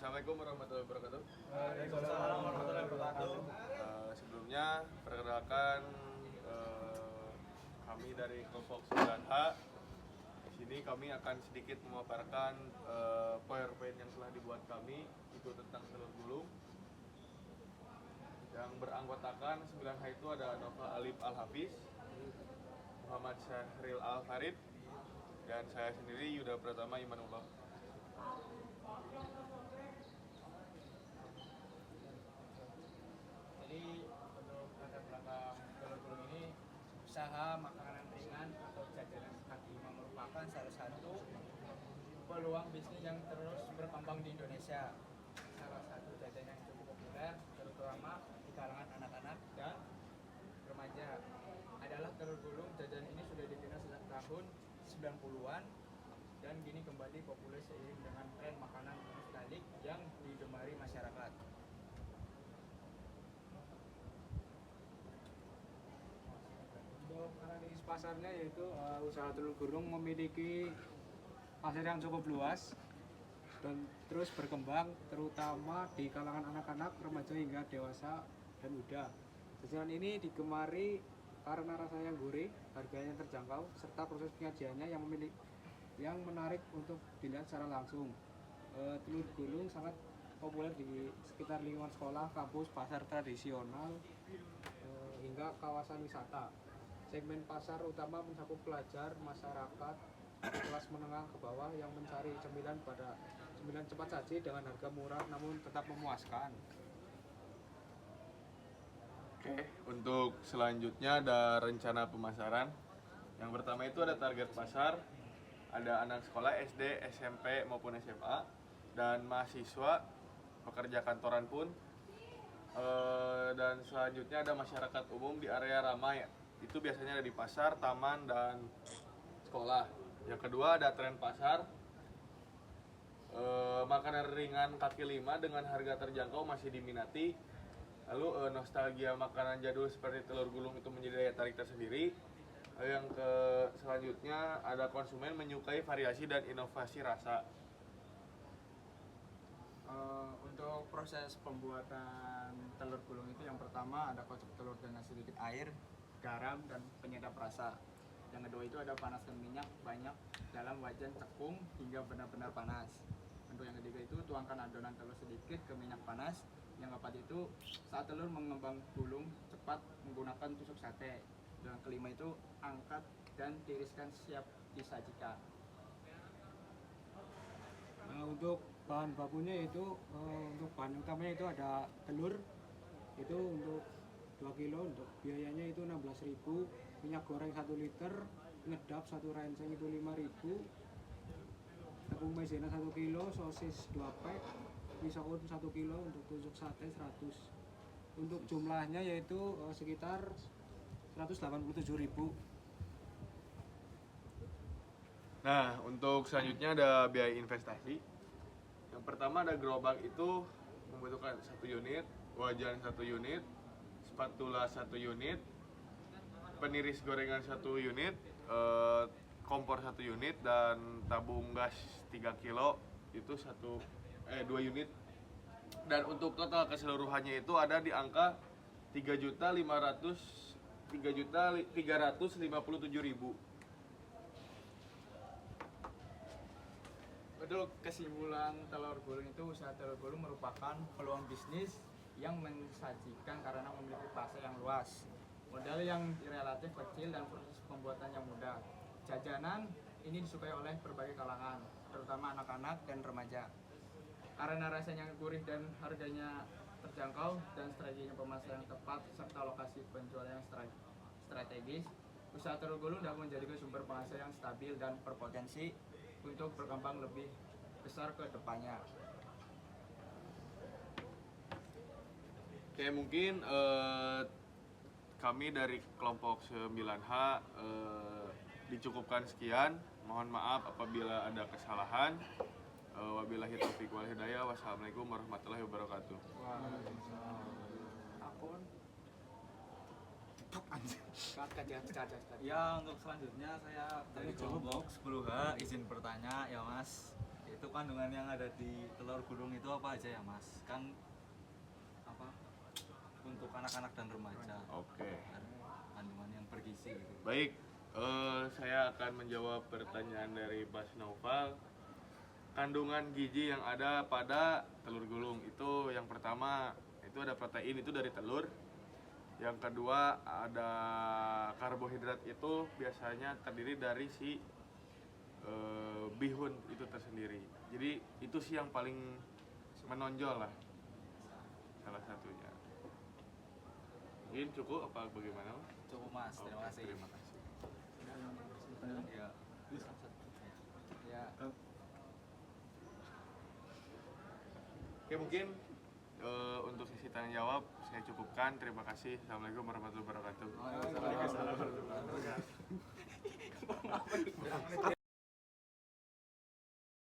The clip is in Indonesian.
Assalamualaikum warahmatullahi wabarakatuh. Waalaikumsalam warahmatullahi wabarakatuh. Sebelumnya perkenalkan kami dari kelompok 9H. Di sini kami akan sedikit memaparkan PowerPoint yang telah dibuat kami itu tentang telur gulung. Yang beranggotakan 9H itu ada Nova Alif Al-Hafiz, Muhammad Syahril Al-Farid, dan saya sendiri Yuda Pratama Imanullah. Jadi untuk latar belakang telur gulung ini, usaha makanan ringan atau jajanan kaki lima merupakan salah satu peluang bisnis yang terus berkembang di Indonesia. Salah satu jajanan yang cukup populer, terutama di kalangan anak-anak dan remaja, adalah telur gulung. Jajanan ini sudah dikenal sejak tahun 90-an dan kini kembali populer seiring dengan tren makanan nostalgia yang digemari masyarakat. Untuk analisis pasarnya yaitu usaha telur gulung memiliki pasar yang cukup luas dan terus berkembang, terutama di kalangan anak-anak, remaja hingga dewasa dan muda. Jajanan ini digemari karena rasanya yang gurih, harganya yang terjangkau, serta proses penyajiannya yang menarik untuk dilihat secara langsung. Telur gulung sangat populer di sekitar lingkungan sekolah, kampus, pasar tradisional, hingga kawasan wisata. Segmen pasar utama mencakup pelajar, masyarakat kelas menengah ke bawah yang mencari cemilan cepat saji dengan harga murah namun tetap memuaskan. Oke, untuk selanjutnya ada rencana pemasaran. Yang pertama itu ada target pasar, ada anak sekolah SD, SMP maupun SMA, dan mahasiswa, pekerja kantoran pun. Dan selanjutnya ada masyarakat umum di area ramai. Itu biasanya ada di pasar, taman, dan sekolah. Yang kedua ada tren pasar, makanan ringan kaki lima dengan harga terjangkau masih diminati. Lalu nostalgia makanan jadul seperti telur gulung itu menjadi daya tarik tersendiri. Yang selanjutnya ada konsumen menyukai variasi dan inovasi rasa. Untuk proses pembuatan telur gulung itu, yang pertama ada kocok telur dengan sedikit air, garam, dan penyedap rasa. Yang kedua itu ada panaskan minyak banyak dalam wajan cekung hingga benar-benar panas. Untuk yang ketiga itu tuangkan adonan telur sedikit ke minyak panas. Yang keempat itu saat telur mengembang gulung cepat menggunakan tusuk sate. Dan yang kelima itu angkat dan tiriskan siap disajikan. Untuk bahan bakunya itu untuk bahan utamanya itu ada telur itu untuk 2 kilo, untuk biayanya itu 16.000, minyak goreng 1 liter, ngedap 1 renceng itu 5.000, tepung maizena 1 kilo, sosis 2 pack, misoun 1 kilo, untuk tusuk sate 100. Untuk jumlahnya yaitu sekitar 187.000. Nah, untuk selanjutnya ada biaya investasi. Yang pertama ada gerobak, itu membutuhkan 1 unit, wajan 1 unit, spatula 1 unit, peniris gorengan 1 unit, kompor 1 unit, dan tabung gas 3 kilo itu 2 unit. Dan untuk total keseluruhannya itu ada di angka 3.357.000. Untuk kesimpulan telur gulung itu, usaha telur gulung merupakan peluang bisnis yang mensajikan karena memiliki pasar yang luas, modal yang relatif kecil, dan proses pembuatan yang mudah. Jajanan ini disukai oleh berbagai kalangan, terutama anak-anak dan remaja. Karena rasanya gurih dan harganya terjangkau dan strateginya pemasaran yang tepat serta lokasi penjualan yang strategis, usaha telur gulung dapat menjadi sumber penghasilan yang stabil dan berpotensi untuk berkembang lebih besar ke depannya. Oke, mungkin kami dari kelompok 9H dicukupkan sekian. Mohon maaf apabila ada kesalahan. Wabillahi taufiq wal hidayah. Wassalamualaikum warahmatullahi wabarakatuh. Akun Ya, untuk selanjutnya saya dari kelompok 10H izin bertanya ya Mas. Itu kandungan yang ada di telur gulung itu apa aja ya Mas? Kan apa? Untuk anak-anak dan remaja. Oke. Kandungan yang bergizi gitu. Baik, saya akan menjawab pertanyaan dari Mas Naufal. Kandungan gizi yang ada pada telur gulung itu yang pertama itu ada protein itu dari telur. Yang kedua ada karbohidrat itu biasanya terdiri dari si bihun itu tersendiri. Jadi itu sih yang paling menonjol lah salah satunya. Mungkin cukup apa bagaimana? Mas? Cukup Mas, terima Oke, kasih. terima kasih. Ya. Ya. Oke mungkin untuk sesi tanya jawab saya cukupkan. Terima kasih. Assalamualaikum warahmatullahi wabarakatuh. Waalaikumsalam.